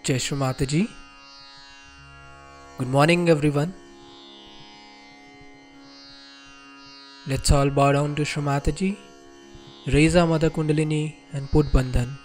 Jai Shri Mataji. Good morning, everyone. Let's all bow down to Shri Mataji, raise our Mother Kundalini, and put Bandhan.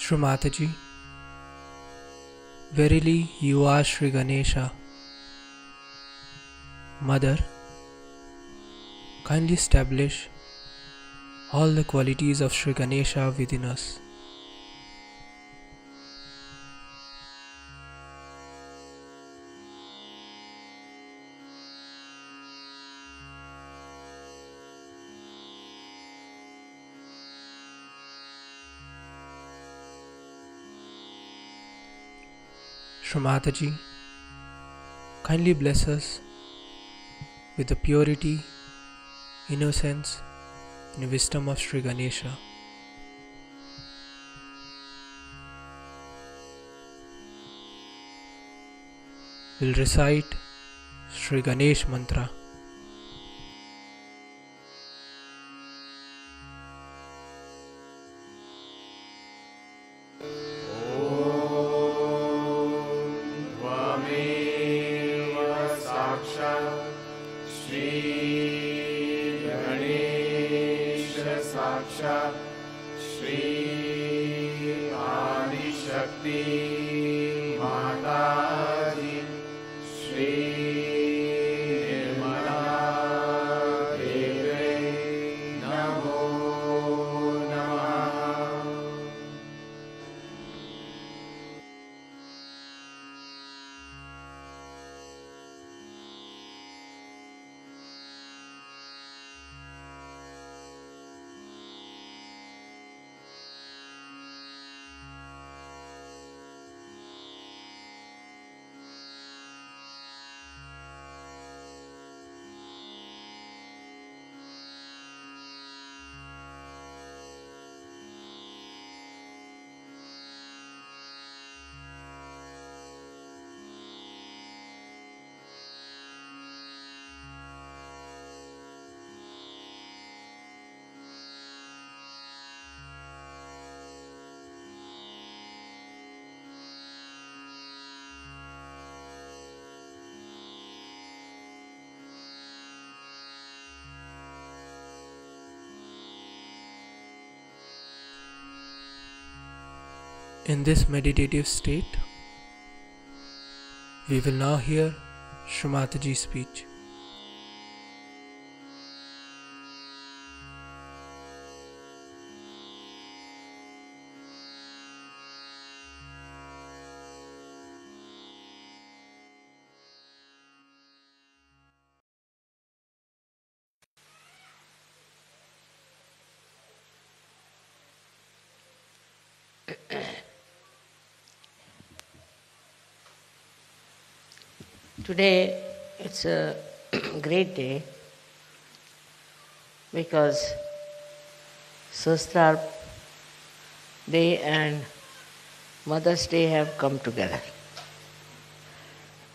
Shri Mataji, verily you are Shri Ganesha. Mother, kindly establish all the qualities of Shri Ganesha within us. Shri Mataji, kindly bless us with the purity, innocence, and wisdom of Shri Ganesha. We'll recite Shri Ganesh Mantra. साक्षात् श्री आदिशक्ति माताजी श्री निर्मला देवे नमो नमः। In this meditative state, we will now hear Shri Mataji's speech. Today it's a great day because Sahasrara Day and Mother's Day have come together.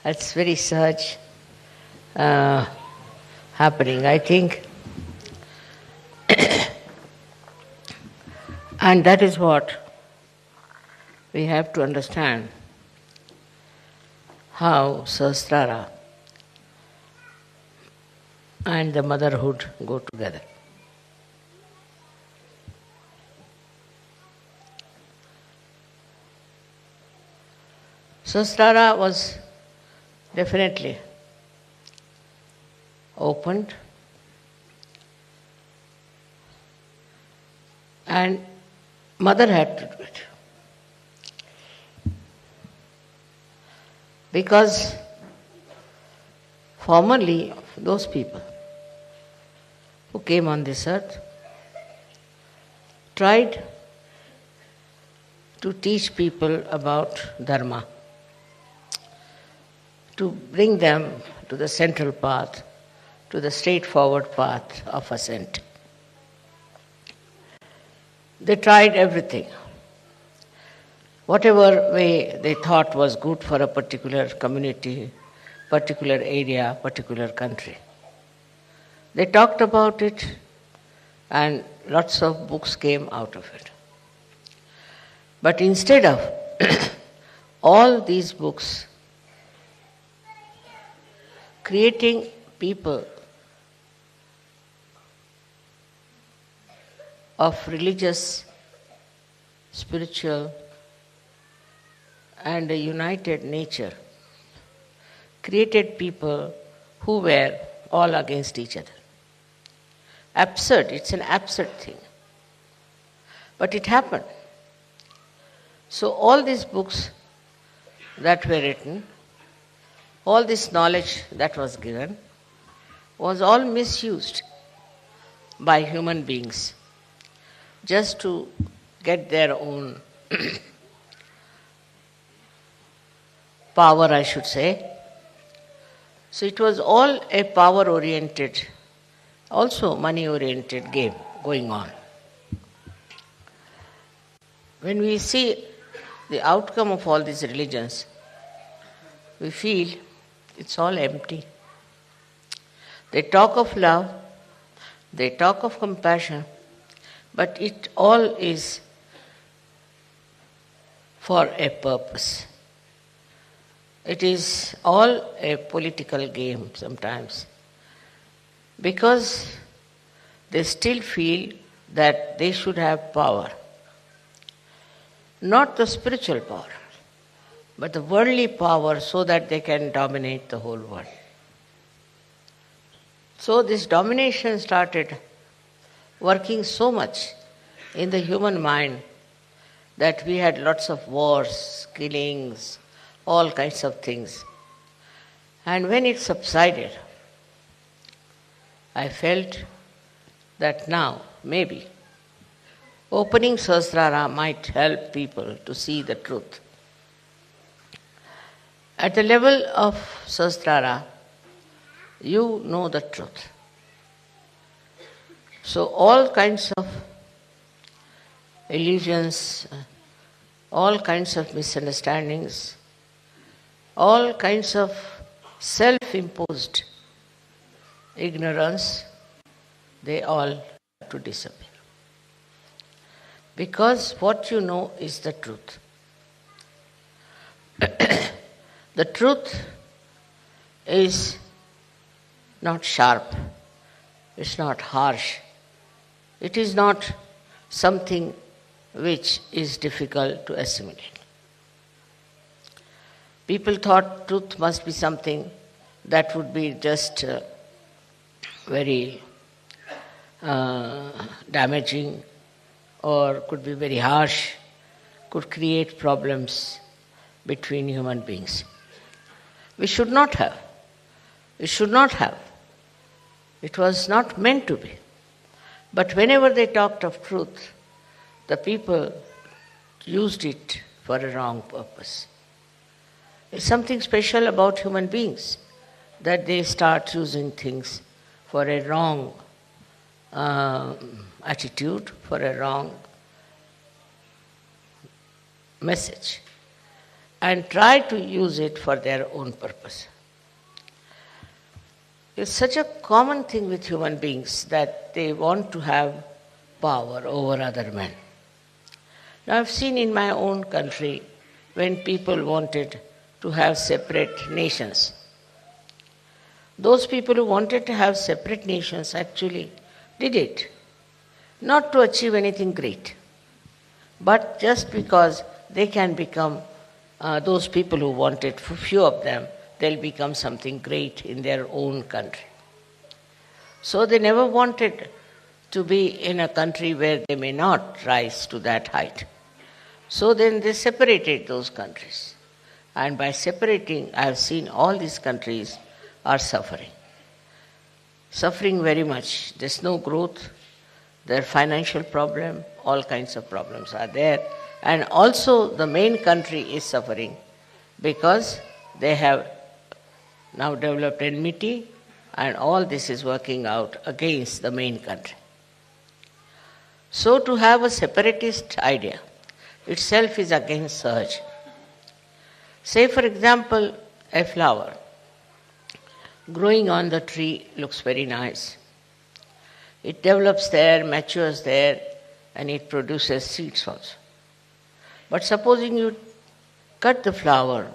That's very such happening, I think. And that is what we have to understand, how Sahasrara and the motherhood go together. Sahasrara was definitely opened and mother had to do it. Because formerly those people who came on this earth tried to teach people about Dharma, to bring them to the central path, to the straightforward path of ascent. They tried everything. Whatever way they thought was good for a particular community, particular area, particular country. They talked about it and lots of books came out of it. But instead of all these books creating people of religious, spiritual, and a united nature, created people who were all against each other. Absurd, it's an absurd thing. But it happened. So all these books that were written, all this knowledge that was given, was all misused by human beings just to get their own power, I should say. So it was all a power-oriented, also money-oriented game going on. When we see the outcome of all these religions, we feel it's all empty. They talk of love, they talk of compassion, but it all is for a purpose. It is all a political game sometimes, because they still feel that they should have power. Not the spiritual power, but the worldly power, so that they can dominate the whole world. So this domination started working so much in the human mind that we had lots of wars, killings, all kinds of things. And when it subsided, I felt that now, maybe, opening Sahasrara might help people to see the truth. At the level of Sahasrara, you know the truth. So all kinds of illusions, all kinds of misunderstandings, all kinds of self-imposed ignorance, they all have to disappear. Because what you know is the truth. The truth is not sharp, it's not harsh, it is not something which is difficult to assimilate. People thought truth must be something that would be just very damaging, or could be very harsh, could create problems between human beings. We should not have. We should not have. It was not meant to be. But whenever they talked of truth, the people used it for a wrong purpose. There's something special about human beings. that they start using things for a wrong attitude, for a wrong message, and try to use it for their own purpose. It's such a common thing with human beings that they want to have power over other men. Now, I've seen in my own country when people wanted to have separate nations. Those people who wanted to have separate nations actually did it, not to achieve anything great, but just because they can become, those people who wanted, for few of them, they'll become something great in their own country. So they never wanted to be in a country where they may not rise to that height. So then they separated those countries. And by separating, I have seen all these countries are suffering. Suffering very much. There's no growth, their financial problem, all kinds of problems are there. And also the main country is suffering because they have now developed enmity, and all this is working out against the main country. So to have a separatist idea itself is against Sahaj. Say for example, a flower growing on the tree looks very nice. It develops there, matures there, and it produces seeds also. But supposing you cut the flower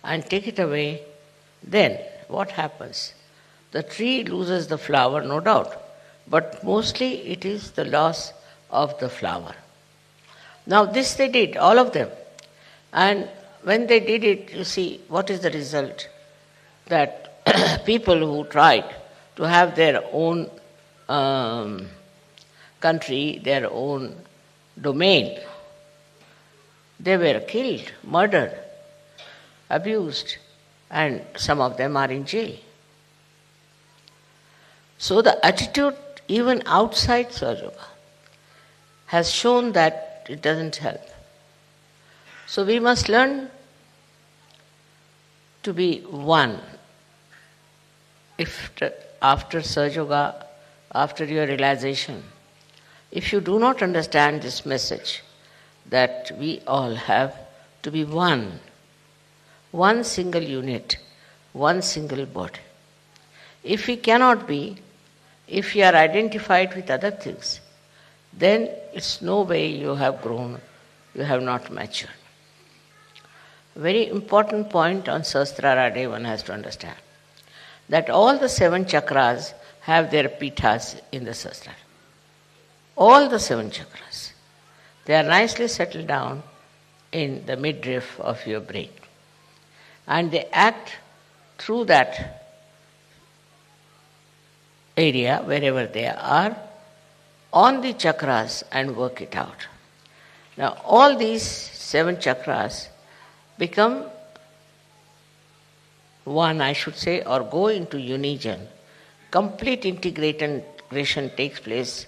and take it away, then what happens? The tree loses the flower, no doubt, but mostly it is the loss of the flower. Now this they did, all of them. And when they did it, you see, what is the result? That people who tried to have their own country, their own domain, they were killed, murdered, abused, and some of them are in jail. So the attitude even outside Sahaja Yoga has shown that it doesn't help. So we must learn to be one. If after Sahaja Yoga, after your realization, if you do not understand this message that we all have to be one single unit, one single body. If we cannot be, if we are identified with other things, then it's no way you have grown, you have not matured. A very important point on Sahasrara Day one has to understand, that all the 7 chakras have their pithas in the Sahasrara. All the 7 chakras. They are nicely settled down in the midriff of your brain. And they act through that area, wherever they are, on the chakras and work it out. Now, all these 7 chakras become one, I should say, or go into union. Complete integration takes place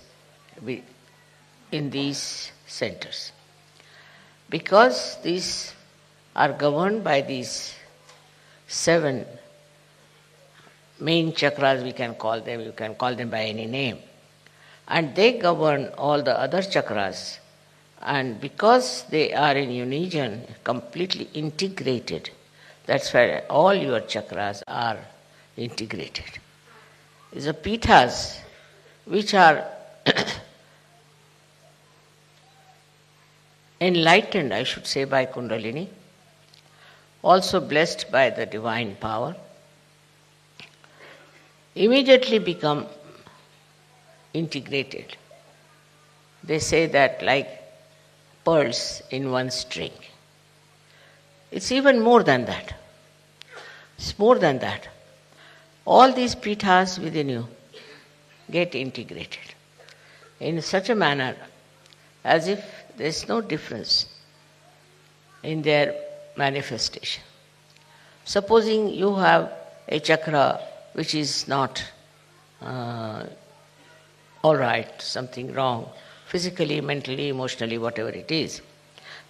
in these centers. Because these are governed by these 7 main chakras, we can call them, you can call them by any name. And they govern all the other chakras. And because they are in union, completely integrated, that's why all your chakras are integrated. It's the pithas which are enlightened, I should say, by Kundalini, also blessed by the divine power, immediately become integrated. They say that like pearls in one string. It's even more than that. It's more than that. All these pithas within you get integrated in such a manner as if there's no difference in their manifestation. Supposing you have a chakra which is not all right, something wrong, physically, mentally, emotionally, whatever it is,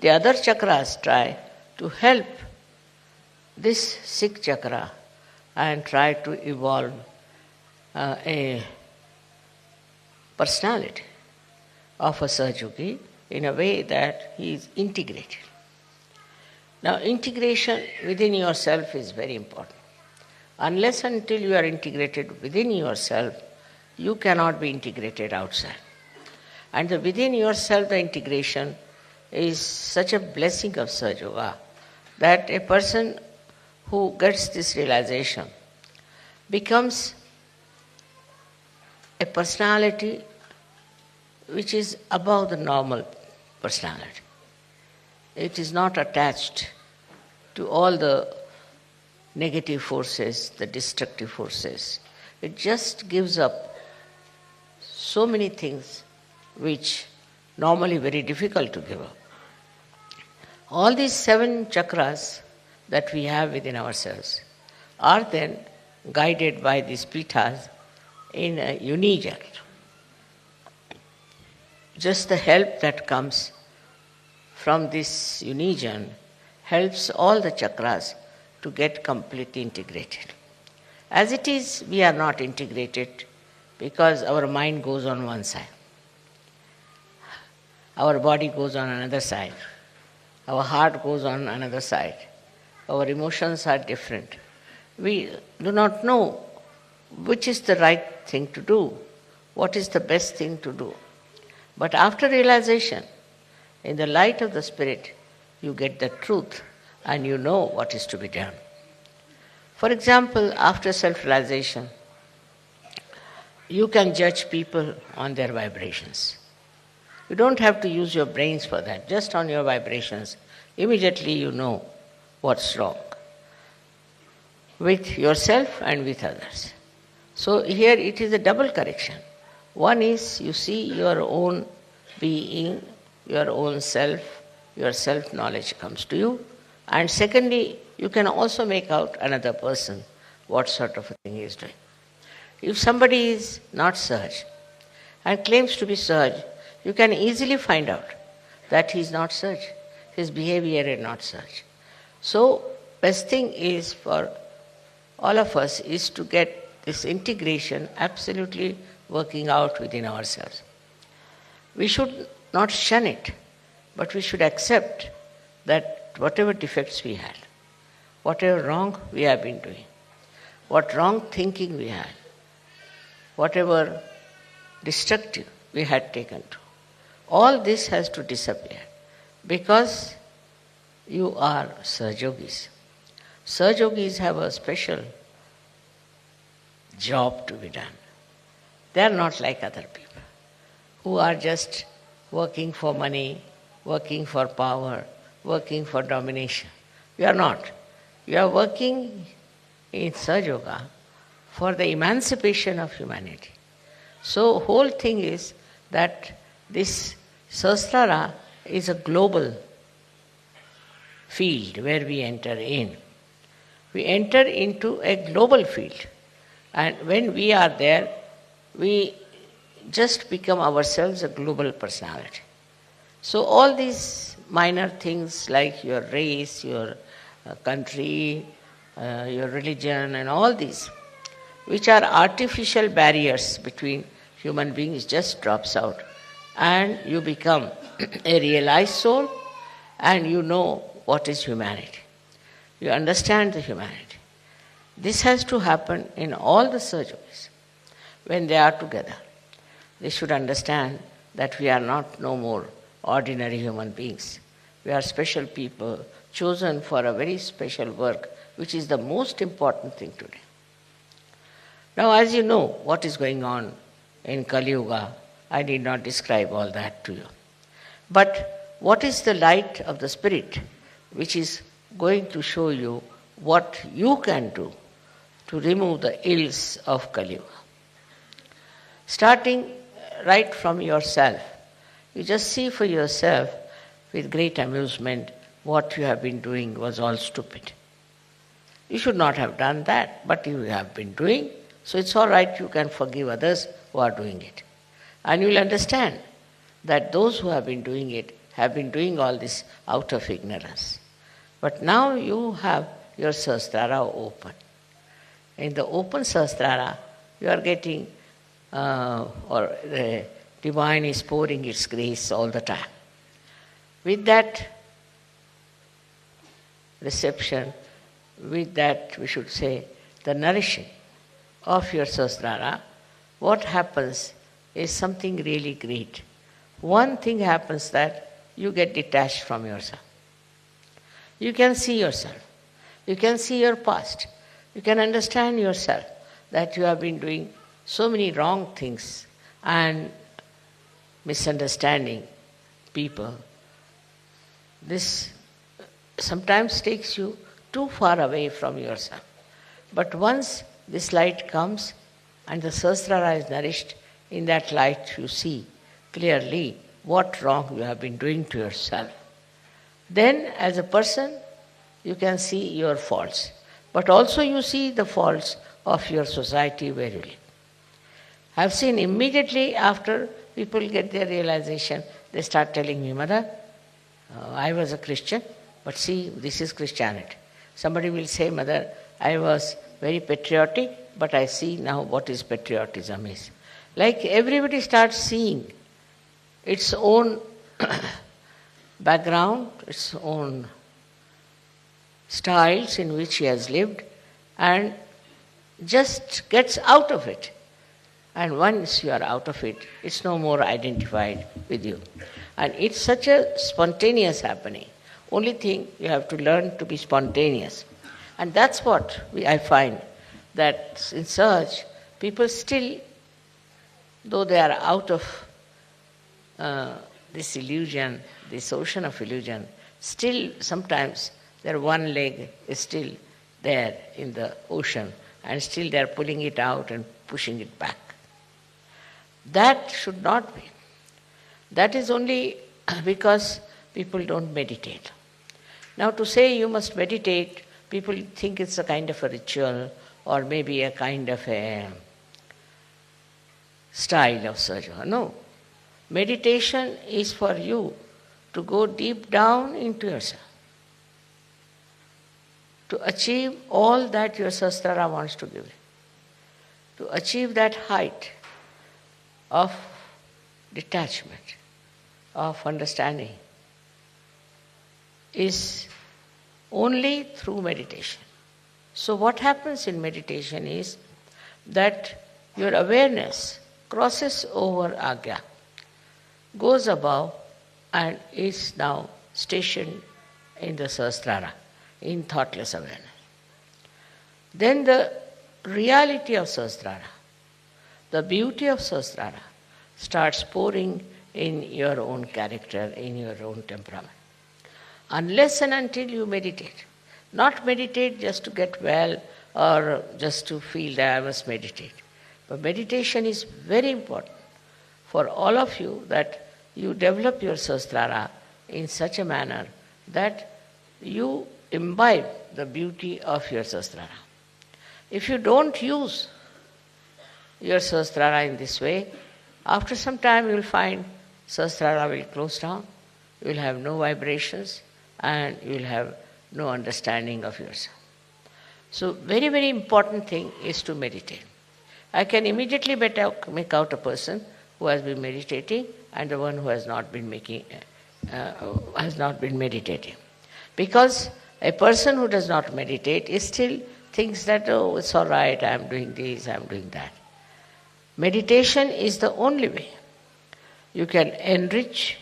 the other chakras try to help this sick chakra and try to evolve a personality of a Sahajogi in a way that he is integrated. Now, integration within yourself is very important. Unless until you are integrated within yourself, you cannot be integrated outside. And within yourself, the integration is such a blessing of Sahaja Yoga that a person who gets this realization becomes a personality which is above the normal personality. It is not attached to all the negative forces, the destructive forces. It just gives up so many things which normally very difficult to give up. All these 7 chakras that we have within ourselves are then guided by these pithas in a union. Just the help that comes from this union helps all the chakras to get completely integrated. As it is, we are not integrated because our mind goes on one side. Our body goes on another side. Our heart goes on another side. Our emotions are different. We do not know which is the right thing to do, what is the best thing to do. But after realization, in the light of the Spirit, you get the truth and you know what is to be done. For example, after self-realization, you can judge people on their vibrations. You don't have to use your brains for that. Just on your vibrations, immediately you know what's wrong with yourself and with others. So here it is a double correction. One is you see your own being, your own self, your self-knowledge comes to you. And secondly, you can also make out another person, what sort of a thing he is doing. If somebody is not Sahaj and claims to be Sahaj, you can easily find out that he is not Sahaj. His behavior is not Sahaj. So, best thing is for all of us is to get this integration absolutely working out within ourselves. We should not shun it, but we should accept that whatever defects we had, whatever wrong we have been doing, what wrong thinking we had, whatever destructive we had taken to, all this has to disappear because you are Sahajogis. Sahajogis have a special job to be done. They are not like other people who are just working for money, working for power, working for domination. You are not. You are working in Sahaja Yoga for the emancipation of humanity. So whole thing is that this Sahasrara is a global field where we enter in. We enter into a global field. And when we are there, we just become ourselves a global personality. So all these minor things like your race, your country, your religion and all these, which are artificial barriers between human beings, just drops out. And you become a realized soul and you know what is humanity. You understand the humanity. This has to happen in all the Sahajogis. When they are together, they should understand that we are not no more ordinary human beings. We are special people chosen for a very special work, which is the most important thing today. Now, as you know what is going on in Kali Yuga, I need not describe all that to you. But what is the light of the Spirit which is going to show you what you can do to remove the ills of Kali Yuga? Starting right from yourself, you just see for yourself with great amusement what you have been doing was all stupid. You should not have done that, but you have been doing, so it's all right, you can forgive others who are doing it. And you will understand that those who have been doing it have been doing all this out of ignorance. But now you have your Sahasrara open. In the open Sahasrara, you are getting, or the divine is pouring its grace all the time. With that reception, with that, we should say, the nourishing of your Sahasrara, what happens is something really great. One thing happens that you get detached from yourself. You can see yourself. You can see your past. You can understand yourself that you have been doing so many wrong things and misunderstanding people. This sometimes takes you too far away from yourself. But once this light comes and the Sahasrara is nourished, in that light you see clearly what wrong you have been doing to yourself. Then as a person, you can see your faults. But also you see the faults of your society where you live. I've seen immediately after people get their realization, they start telling me, Mother, I was a Christian, but see, this is Christianity. Somebody will say, Mother, I was very patriotic, but I see now what is patriotism is. Like everybody starts seeing its own background, its own styles in which he has lived, and just gets out of it. And once you are out of it, it's no more identified with you. And it's such a spontaneous happening. Only thing, you have to learn to be spontaneous. And that's what I find, that in search, people still, though they are out of this illusion, this ocean of illusion, still sometimes their one leg is still there in the ocean, and still they are pulling it out and pushing it back. That should not be. That is only because people don't meditate. Now to say you must meditate, people think it's a kind of a ritual or maybe a kind of a style of sadhana. No. Meditation is for you to go deep down into yourself, to achieve all that your Sahasrara wants to give you, to achieve that height of detachment, of understanding, is only through meditation. So what happens in meditation is that your awareness crosses over Agya, goes above, and is now stationed in the Sahasrara, in thoughtless awareness. Then the reality of Sahasrara, the beauty of Sahasrara starts pouring in your own character, in your own temperament. Unless and until you meditate. Not meditate just to get well or just to feel that I must meditate. But meditation is very important for all of you, that you develop your Sahasrara in such a manner that you imbibe the beauty of your Sahasrara. If you don't use your Sahasrara in this way, after some time you will find Sahasrara will close down, you will have no vibrations, and you will have no understanding of yourself. So very, very important thing is to meditate. I can immediately make out a person who has been meditating and the one who has not been meditating. Because a person who does not meditate is still thinks that, oh, it's all right, I am doing this, I am doing that. Meditation is the only way you can enrich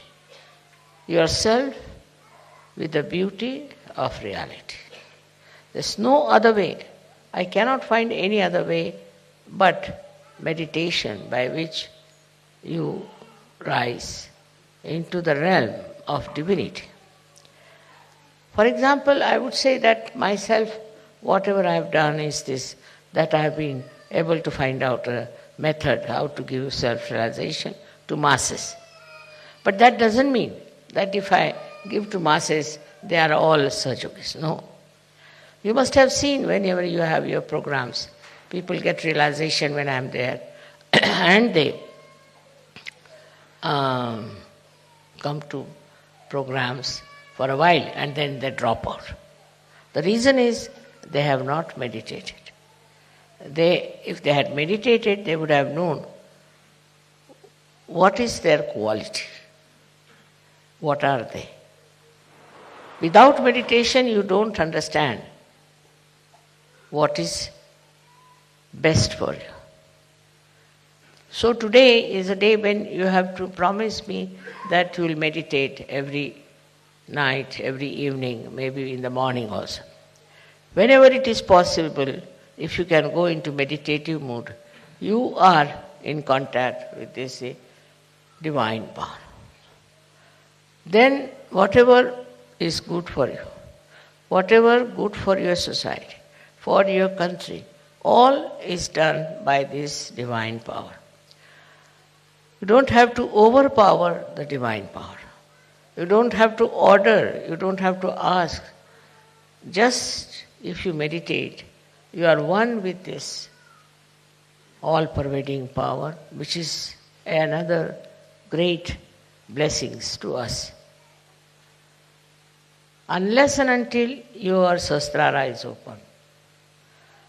yourself with the beauty of reality. There's no other way. I cannot find any other way but meditation, by which you rise into the realm of divinity. For example, I would say that myself, whatever I have done is this, that I have been able to find out a method how to give self-realization to masses. But that doesn't mean that if I give to masses, they are all Sahajogis. No. You must have seen whenever you have your programs, people get realization when I am there and they come to programs for a while and then they drop out. The reason is they have not meditated. if they had meditated, they would have known what is their quality, what are they. Without meditation, you don't understand what is best for you. So today is a day when you have to promise me that you will meditate every night, every evening, maybe in the morning also. Whenever it is possible, if you can go into meditative mood, you are in contact with this divine power. Then whatever is good for you, whatever good for your society, for your country, all is done by this divine power. You don't have to overpower the divine power. You don't have to order, you don't have to ask. Just if you meditate, you are one with this all-pervading power, which is another great blessings to us. Unless and until your sahasrara is open,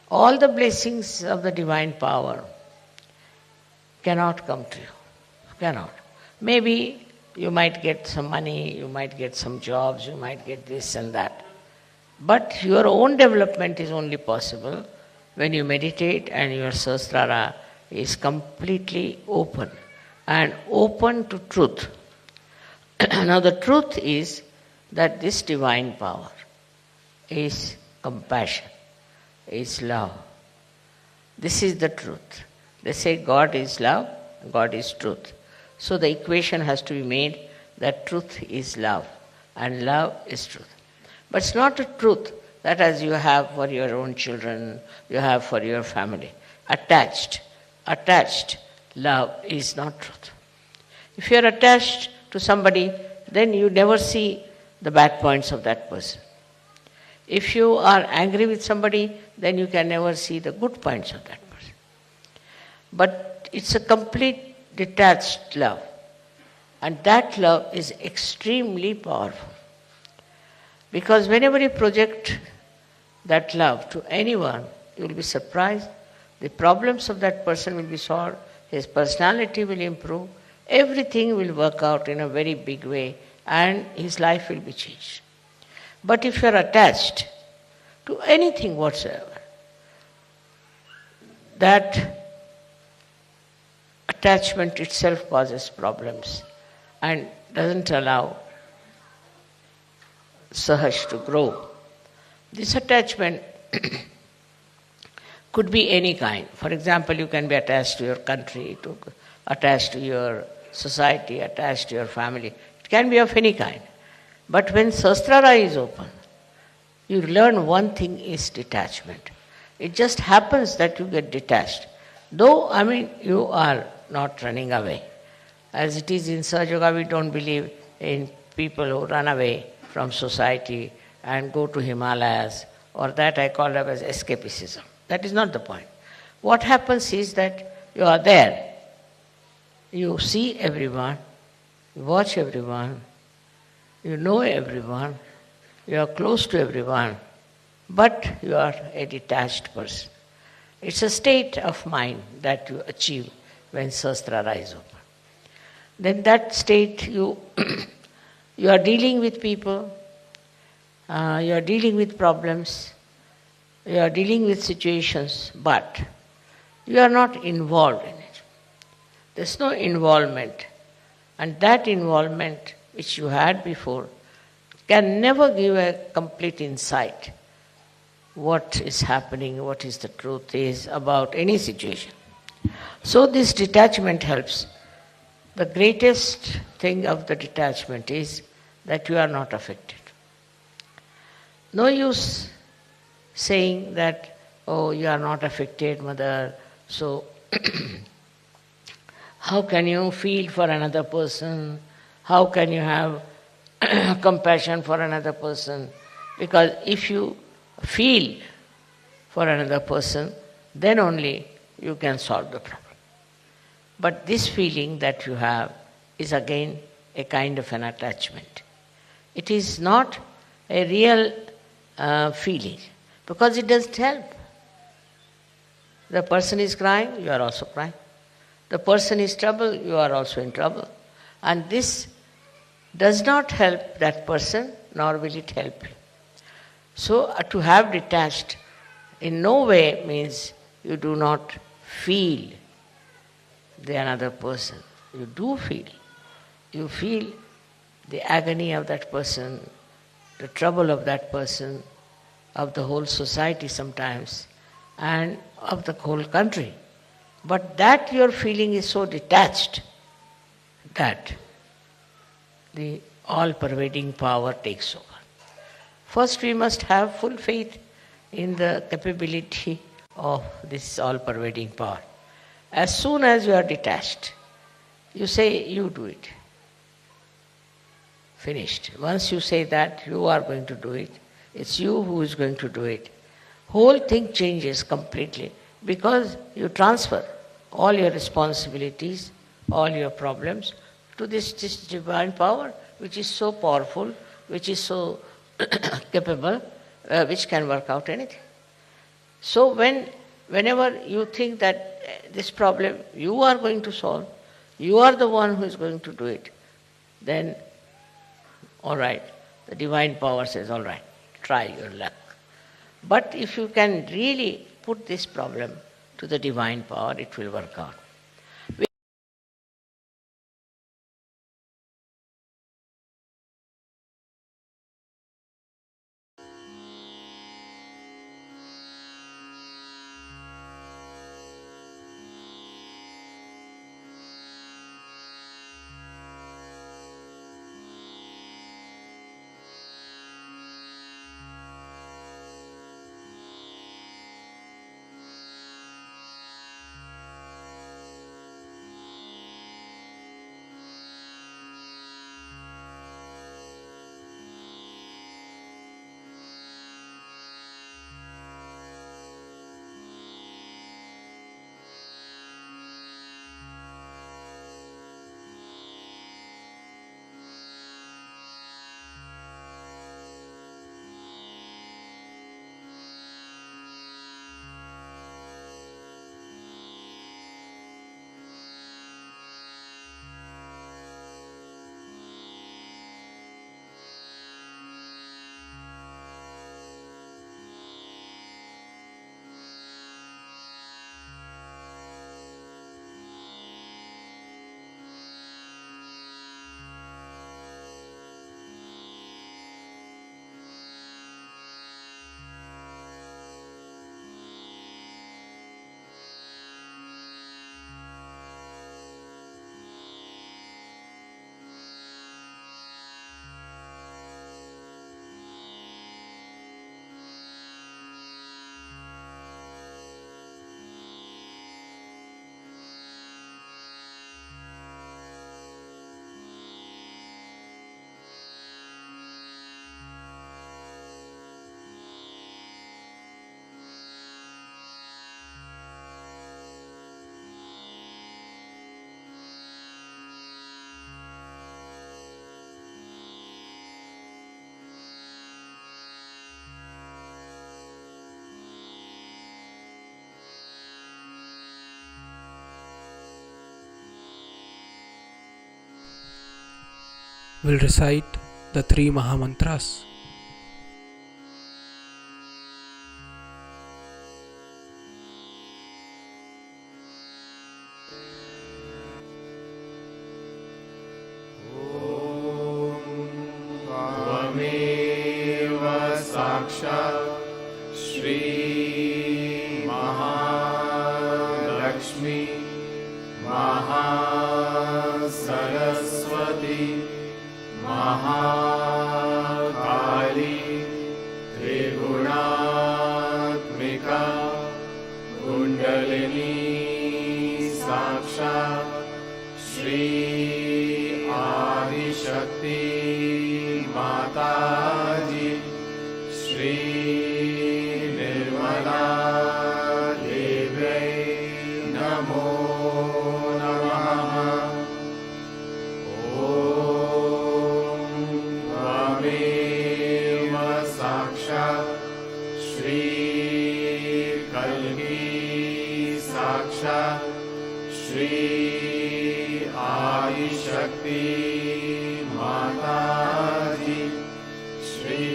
all the blessings of the divine power cannot come to you. Cannot. Maybe you might get some money, you might get some jobs, you might get this and that. But your own development is only possible when you meditate and your sahasrara is completely open and open to truth. Now the truth is that this divine power is compassion, is love. This is the truth. They say God is love, God is truth. So the equation has to be made that truth is love and love is truth. But it's not a truth that as you have for your own children, you have for your family. Attached love is not truth. If you are attached to somebody, then you never see the bad points of that person. If you are angry with somebody, then you can never see the good points of that person. But it's a complete detached love. And that love is extremely powerful. Because whenever you project that love to anyone, you will be surprised. The problems of that person will be solved. His personality will improve. Everything will work out in a very big way and his life will be changed. But if you are attached to anything whatsoever, that attachment itself causes problems and doesn't allow Sahaj to grow. This attachment could be any kind. For example, you can be attached to your country, attached to your society, attached to your family. It can be of any kind. But when sahasrara is open, you learn one thing is detachment. It just happens that you get detached. Though, you are not running away. As it is in Sahaja Yoga, we don't believe in people who run away from society and go to Himalayas, or that I call it as escapism. That is not the point. What happens is that you are there. You see everyone, you watch everyone, you know everyone, you are close to everyone, but you are a detached person. It's a state of mind that you achieve when sahasrara is open. Then that state you are dealing with people, you are dealing with problems, you are dealing with situations, but you are not involved in it. There's no involvement. And that involvement which you had before can never give a complete insight what is happening, what is the truth is about any situation. So this detachment helps. The greatest thing of the detachment is that you are not affected. No use saying that, oh, you are not affected, mother, so how can you feel for another person? How can you have compassion for another person? Because if you feel for another person, then only you can solve the problem. But this feeling that you have is again a kind of an attachment. It is not a real feeling because it doesn't help. The person is crying, you are also crying. The person is trouble, you are also in trouble. And this does not help that person, nor will it help you. So to have detached in no way means you do not feel the another person. You do feel. You feel the agony of that person, the trouble of that person, of the whole society sometimes, and of the whole country. But that your feeling is so detached that the all-pervading power takes over. First, we must have full faith in the capability of this all-pervading power. As soon as you are detached, you say, you do it. Finished. Once you say that, you are going to do it. It's you who is going to do it. Whole thing changes completely because you transfer all your responsibilities, all your problems to this divine power which is so powerful, which is so capable, which can work out anything. So whenever you think that this problem you are going to solve, you are the one who is going to do it, then all right, the divine power says, all right, try your luck. But if you can really put this problem to the divine power, it will work out. We'll recite the three Mahamantras. त्वमेव साक्षात् श्री महालक्ष्मी महासरस्वती महाकाली त्रिगुणात्मिका कुण्डलिनी साक्षात् श्री आदिशक्ति माताजी श्री निर्मला देव्यै नमो नमः। ॐ त्वमेव साक्षात् Shri कल्की Shri Adi Shakti Mataji, Shri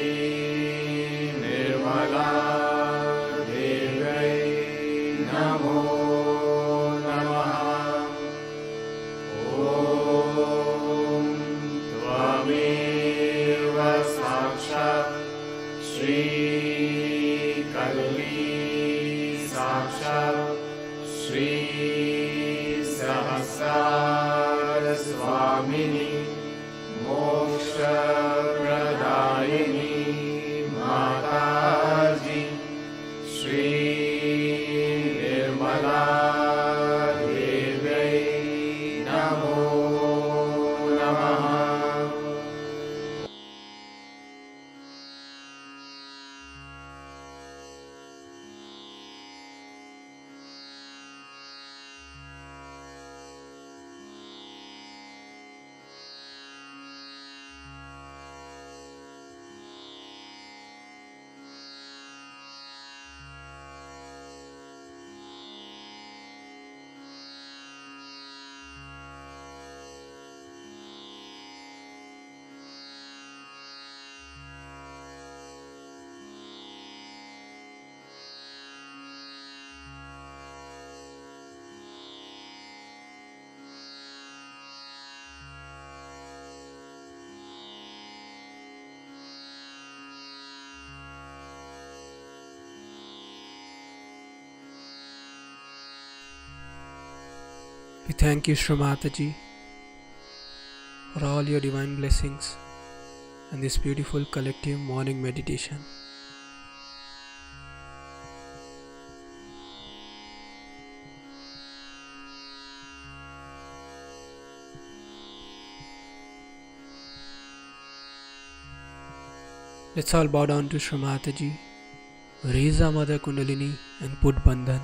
Nirmala Devi Namo Namaha. Om Tvameva Sakshat Shri Kalli Sakshat Shri Sahasrara Swamini Moksha Pradayini Mataji, Shri Nirmala Devi Namo Namaha. We thank you, Shri Mataji, for all your divine blessings and this beautiful collective morning meditation. Let's all bow down to Shri Mataji, raise our Mother Kundalini and put Bandhan